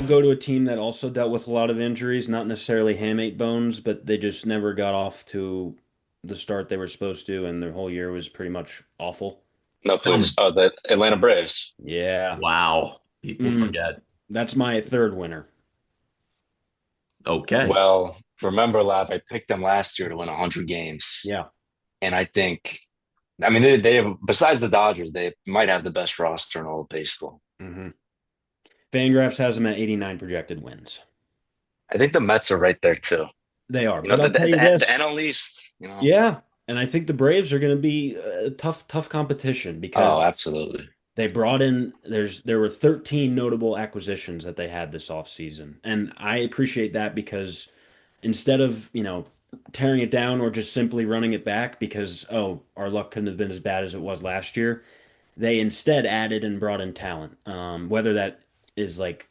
go to a team that also dealt with a lot of injuries, not necessarily hamate bones, but they just never got off to the start they were supposed to, and their whole year was pretty much awful. No, Tell please. me. Oh, the Atlanta Braves. Yeah. Wow. People Mm, forget. that's my third winner. Okay. Well, remember, Lav, I picked them last year to win 100 games. Yeah. And I think, I mean, they have, besides the Dodgers, they might have the best roster in all of baseball. hmm Fangraphs has them at 89 projected wins. I think the Mets are right there too. They are, You know, but I'll tell you the this. NL East, you know. Yeah, and I think the Braves are going to be a tough competition Oh, because absolutely. they brought in there were 13 notable acquisitions that they had this offseason. And I appreciate that because instead of, tearing it down or just simply running it back because our luck couldn't have been as bad as it was last year, they instead added and brought in talent. Whether that is like,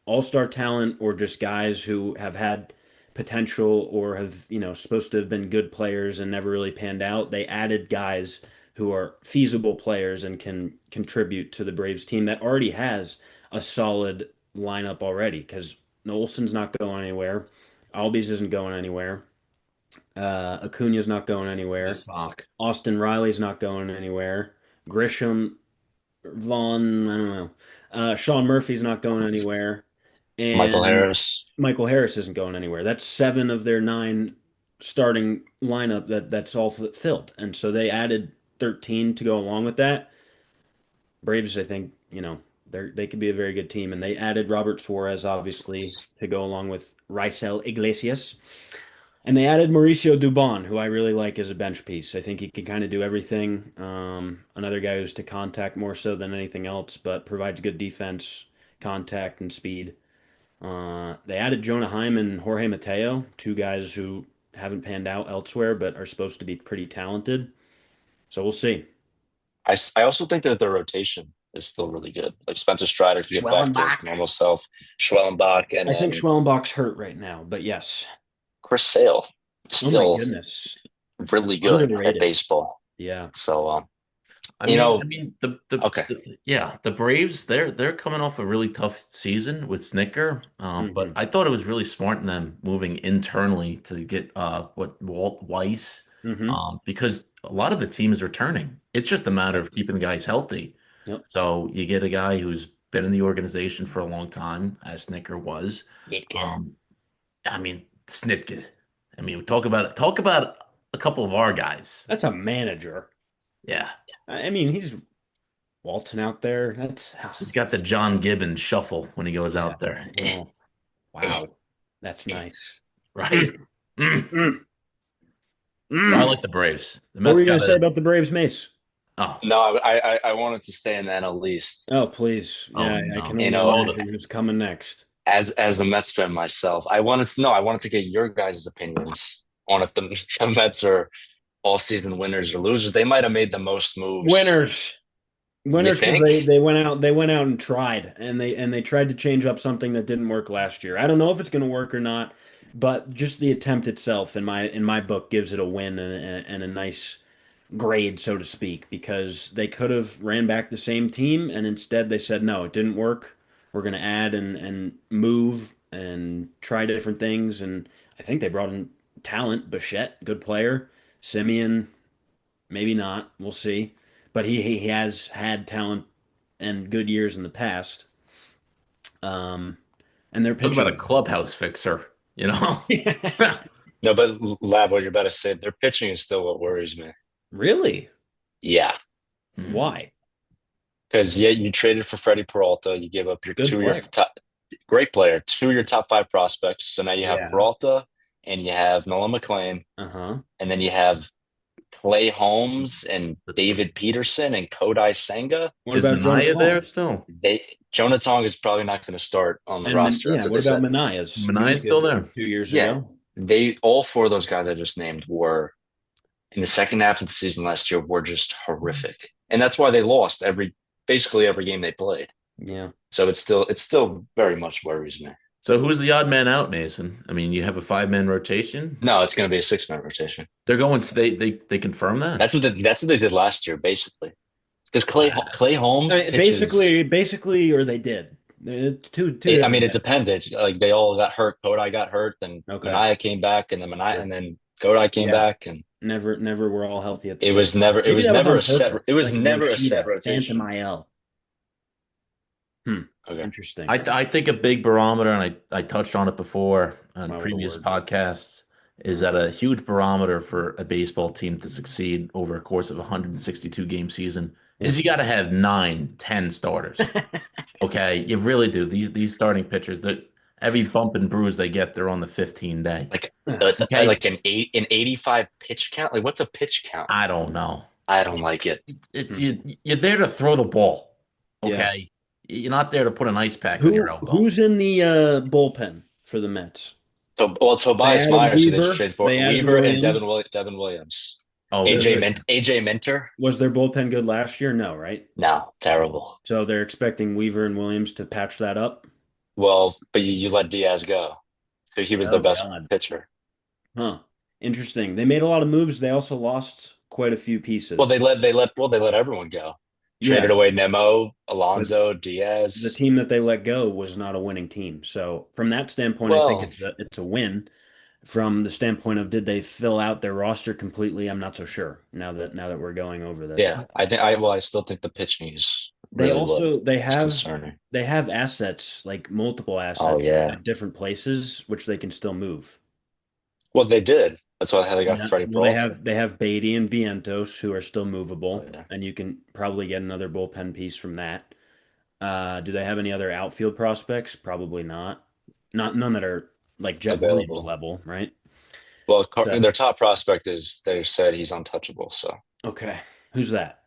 all-star talent or just guys who have had potential or have, supposed to have been good players and never really panned out. They added guys who are feasible players and can contribute to the Braves team that already has a solid lineup already because Olson's not going anywhere. Albies isn't going anywhere. Acuna's not going The anywhere. sock. Austin Riley's not going anywhere. Grisham, Vaughn, I don't know. Sean Murphy's not going anywhere. Michael And Harris. Michael Harris isn't going anywhere. That's seven of their nine starting lineup that's all filled. And so they added 13 to go along with that. Braves, I think, they could be a very good team. And they added Robert Suarez, obviously, to go along with Raisel Iglesias. And they added Mauricio Dubon, who I really like as a bench piece. I think he can kind of do everything. Another guy who's to contact more so than anything else, but provides good defense, contact, and speed. They added Jonah Heim and Jorge Mateo, two guys who haven't panned out elsewhere, but are supposed to be pretty talented. So we'll see. I also think that their rotation is still really good. Like Spencer Strider could get back to his Schwellenbach. normal self. Schwellenbach and I think then Schwellenbach's hurt right now, but yes. Chris Sale Oh my still goodness. really good at Underrated. baseball. Yeah. So, I you mean, I know, mean okay. yeah, the Braves they're coming off a really tough season with Snicker, but hmm I thought it was really smart in them moving internally to get Walt Weiss, hmm because a lot of the team is returning. It's just a matter of keeping the guys healthy. Yep. So you get a guy who's been in the organization for a long time, as Snicker was. Ditka. Um, I mean Snitke. I mean, talk about a couple of our guys. That's a manager. Yeah. I mean, he's waltzing out there. That's He's got the John Gibbons shuffle when he goes yeah. out there. Oh, wow. That's nice. Right? Mm, Mm. mm, So I mm. like the Braves. The What were Mets you going got to say to. about the Braves, Mace? Oh, No, I wanted to stay in the NL East. Oh, please. oh Yeah, I can no. You only know, Oh, the imagine who's coming next. as the Mets fan myself, I wanted to get your guys' opinions on if the, the Mets are all season winners or losers. They might have made the most moves. Winners. You Winners because think? they went out and tried and they tried to change up something that didn't work last year. I don't know if it's going to work or not, but just the attempt itself in my book gives it a win and a nice grade, so to speak, because they could have ran back the same team and instead they said, no, it didn't work. We're going to add and move and try different things. And I think they brought in talent. Bichette, good player. Semien, maybe not. We'll see. But he has had talent and good years in the past. Um, and their talk about a pitching. clubhouse fixer, you know? No, but Lab, what you're about to say, their pitching is still what worries me. Really? Yeah. Hmm. Why? Because yeah, you traded for Freddie Peralta, you gave up your Good two of your player. top great player, two of your top five prospects. So now you have Yeah. Peralta and you have Nolan McLean, Uh-huh. and then you have Clay Holmes and David Peterson and Kodai Senga. What Is about Jonah Mania there Tong? still? Jonah Tong is probably not going to start on the And roster. That's Yeah, what what they about said. Manaeus? He was Mania's still good there. 2 years Yeah, ago. they all four of those guys I just named were in the second half of the season last year were just horrific, and that's why they lost basically every game they played. Yeah. So it's still very much worries me. So who's the odd man out, Mason? I mean, you have a five-man rotation. No, it's going to be a 6-man rotation. They're going. They confirm that. That's what they did last year, basically. Because Wow. Clay Holmes pitches. Basically, or they did. It's two I mean, different it guys. depended. Like they all got hurt. Kodai got hurt, then Okay. Mania came back, and then Sure. And then Kodai came Yeah. back, and Never were all healthy at the same time. it Maybe was that was never on a set. purpose, It was like never a set Yoshida, Phantom rotation. IL. Hmm. Okay. Interesting. I think a big barometer, and I touched on it before on Wow, what a previous word. podcasts, is that a huge barometer for a baseball team to succeed over a course of a 162 game season Yeah. is you got to have 9, 10 starters. Okay, you really do. These starting pitchers, that every bump and bruise they get, they're on the 15 day. Like Okay, like an 85 pitch count. Like what's a pitch count? I don't know. I don't like it. It's Hmm. you're there to throw the ball. Yeah. Okay, you're not there to put an ice pack on your elbow. Who's in the bullpen for the Mets? So well, They Tobias added Myers, who they just Weaver. traded for They added Weaver and Williams. Devin Williams. Oh, AJ Minter. Was their bullpen good last year? No, right? No, terrible. So they're expecting Weaver and Williams to patch that up. Well, but you let Diaz go. He was their Oh best God. pitcher. Huh. Interesting. They made a lot of moves. They also lost quite a few Well, pieces. they let everyone go. Yeah, Traded away Nemo, but Alonso, the Diaz. team that they let go was not a winning team. So from that standpoint, I think Well, it's a win. From the standpoint of did they fill out their roster completely, I'm not so sure now that we're going over this. yeah, I still think the pitching is They really what also is concerning. they have assets, like multiple Oh assets yeah. at different places, which they can still move. Well, they did. That's why they got Yeah. Freddie Well, Peralta. they have Beatty and Vientos who are still Oh movable, yeah. and you can probably get another bullpen piece from that. Do they have any other outfield prospects? Probably not. Not none that are like Jeff Williams Available. level, right? Well, So, their top prospect is they said he's untouchable. So okay. Who's that?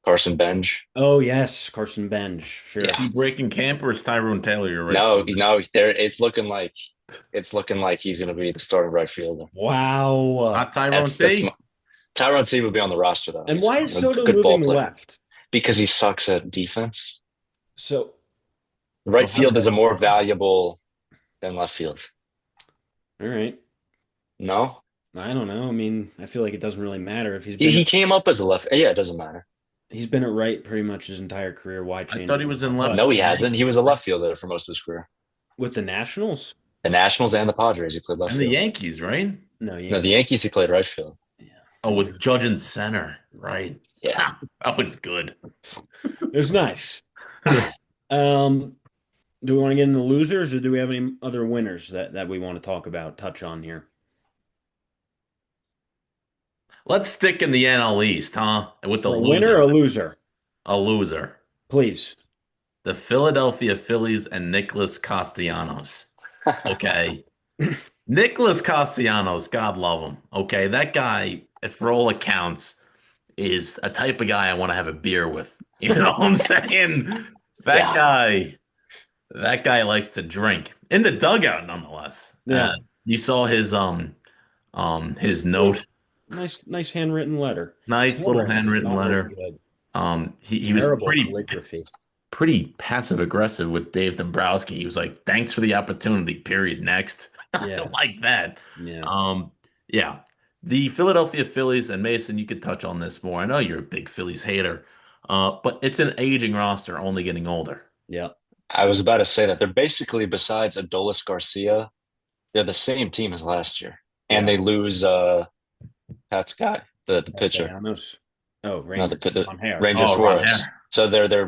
Carson Benj. Oh, yes, Carson Bench. is Yeah. Sure. he breaking camp or is Tyrone Taylor your right No, fielder? there. It's looking like he's going to be the starting right fielder. Wow. Not Tyrone That's T. Tyrone T would be on the roster though. And He's why is a Soto good ball moving player left? because he sucks at defense. So, so Right how did field is that a more happen? valuable than left field. All right. No, I don't know. I mean, I feel like it doesn't really matter if he came up as a left. Yeah, it doesn't matter. he's been at right pretty much his entire career. Why I change thought he it was now? in left But No, with he the hasn't. He Yankees, was a right? left fielder for most of his career. with the Nationals? The Nationals and the Padres, he played left And the field. Yankees, right? No, No, the Yankees. Yankees, he played right field. Yeah. Oh, with Judge and Center, right? Yeah. That was good. It was nice. Um, do we want to get into losers or do we have any other winners that we want to talk about, touch on here? Let's stick in the NL East, huh? With the For a winner or loser, a loser? a loser. Please. The Philadelphia Phillies and Nicholas Castellanos. Okay. Nicholas Castellanos, God love him. Okay. That guy, for all accounts, is a type of guy I want to have a beer with. You know what I'm saying? That Yeah. guy, that guy likes to drink in the dugout, nonetheless. Yeah. You saw his note, Nice handwritten letter. His nice little handwriting is handwritten not very letter. good. He was Terrible calligraphy. pretty passive aggressive with Dave Dombrowski. He was like, "Thanks for the opportunity." Period. Next, Yeah. like that. Yeah. Um, yeah. The Philadelphia Phillies and Mason, you could touch on this more. I know you're a big Phillies hater, but it's an aging roster, only getting older. Yeah. I was about to say that they're basically, besides Adolis Garcia, they're the same team as last year. And Yeah. they lose Pat's guy, the pitcher. Castellanos. Oh, No, Ranger. the On hair. Ranger Oh, Ron Suarez. Hare. So their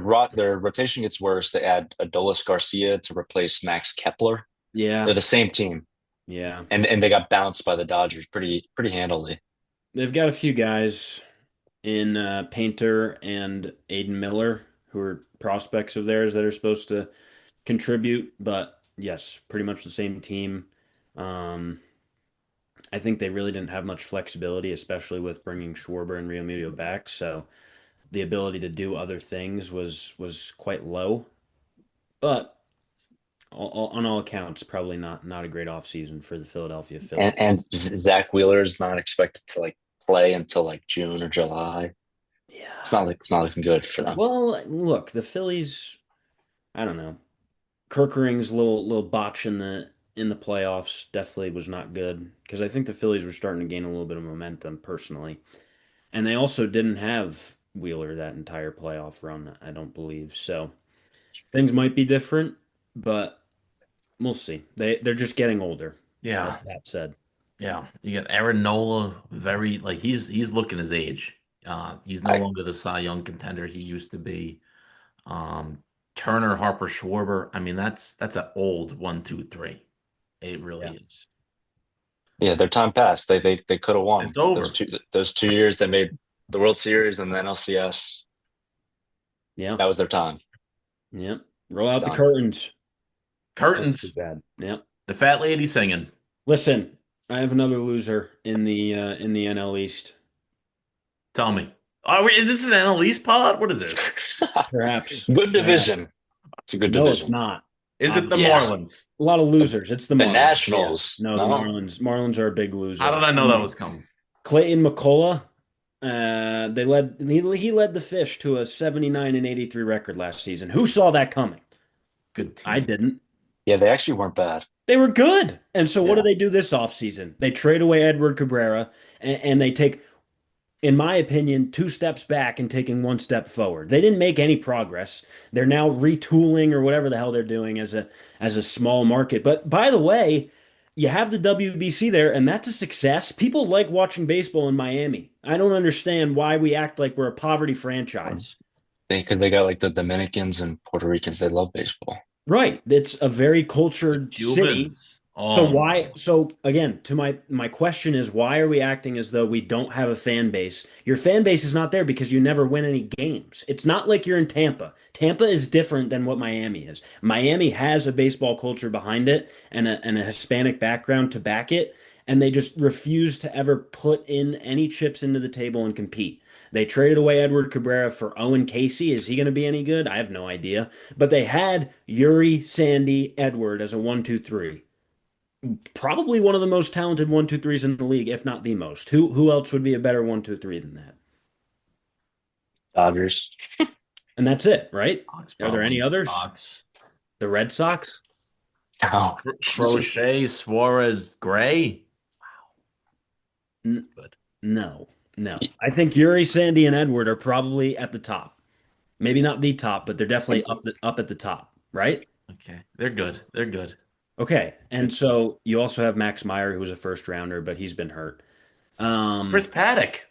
rotation gets worse. They add Adolis Garcia to replace Max Kepler. Yeah. They're the same team, Yeah. and they got bounced by the Dodgers pretty handily. They've got a few guys in Painter and Aidan Miller who are prospects of theirs that are supposed to contribute, but yes, pretty much the same team. Um, I think they really didn't have much flexibility, especially with bringing Schwarber and Realmuto back. So the ability to do other things was quite low. But on all accounts, probably not a great offseason for the Philadelphia Phillies. And Zach Wheeler is not expected to like play until like June or July. Yeah. It's not looking good for them. Well, look, the Phillies, I don't know. Kirkering's little botch in the playoffs definitely was not good because I think the Phillies were starting to gain a little bit of momentum personally. And they also didn't have Wheeler that entire playoff run, I don't believe. So things might be different. but we'll see. They're just getting older, as Yeah, Pat said. yeah. You got Aaron Nola, very like he's looking his age. He's no I longer the Cy Young contender he used to be. Um, Turner, Harper, Schwarber. I mean, that's an old 1, 2, 3. It Yeah. really is. Yeah, their time passed. They could have won It's over. those 2 years. They made the World Series and then LCS. Yeah. That was their time. Yeah. Roll It's out the done. curtains. That's too Curtains. bad. Yeah. The fat lady singing. Listen, I have another loser in the NL East. Tell me. Is this an NL East pod? What is this? Perhaps. Good Perhaps. division. It's a good No, it's division. not. Is it the Yeah, Marlins? A lot of the, losers. It's the the Marlins. Yeah. Nationals. No, the No, Marlins. Marlins are a big How loser. did I know that was coming? Clayton McCullough. He led the Fish to a 79-83 record last season. Who saw that coming? Good I team. didn't. yeah, they actually weren't bad. They were good. And so what do Yeah, they do this offseason? They trade away Edward Cabrera and they take, in my opinion, two steps back and taking one step forward. They didn't make any progress. They're now retooling or whatever the hell they're doing as a small market. But by the way, you have the WBC there, and that's a success. People like watching baseball in Miami. I don't understand why we act like we're a poverty franchise. because they got like the Dominicans and Puerto Ricans. They love baseball. Right. It's a very The cultured city. Cubans. Oh my. So again, to my question is why are we acting as though we don't have a fan base? Your fan base is not there because you never win any games. It's not like you're in Tampa. Tampa is different than what Miami is. Miami has a baseball culture behind it and a Hispanic background to back it, and they just refuse to ever put in any chips into the table and compete. They traded away Edward Cabrera for Owen Casey. Is he going to be any good? I have no idea. But they had Yuri, Sandy, Edward as a 1, 2, 3, probably one of the most talented 1, 2, 3s in the league, if not the most. Who else would be a better 1, 2, 3 than that? Dodgers. And that's it, right? Sox Are there any probably. others? Sox. The Red Sox? Oh, it's just Crochet, Suarez, Gray. N Good. no, no. I think Yuri, Sandy, and Edward are probably at the top. Maybe not the top, but they're definitely up at the top, right? Okay. They're good. They're good. Okay. And Good team. so you also have Max Meyer, who was a first rounder, but he's been hurt. Chris Paddock.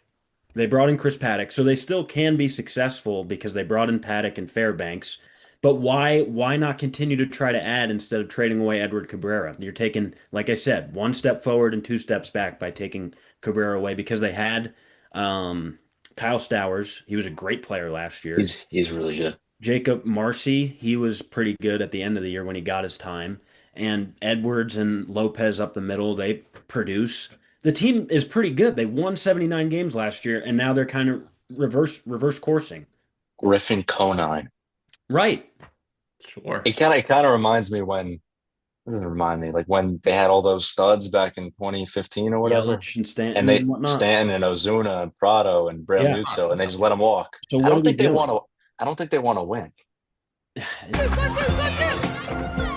They brought in Chris Paddock, so they still can be successful because they brought in Paddock and Fairbanks. But why not continue to try to add instead of trading away Edward Cabrera? You're taking, like I said, one step forward and two steps back by taking Cabrera away because they had Kyle Stowers. He was a great player last year. he's really good. Jacob Marcy, he was pretty good at the end of the year when he got his time. And Edwards and Lopez up the middle, they produce. The team is pretty good. They won 79 games last year, and now they're kind of reverse coursing. Griffin Conine. Right. Sure. It kind of reminds me when. What does it remind me? Like when they had all those studs back in 2015 or whatever, Yelich and and Stanton and they whatnot. Stanton and Ozuna and Prado and Braille Yeah. and they just let them walk. So I what are don't we think they doing? want to. I don't think they want to win. It's-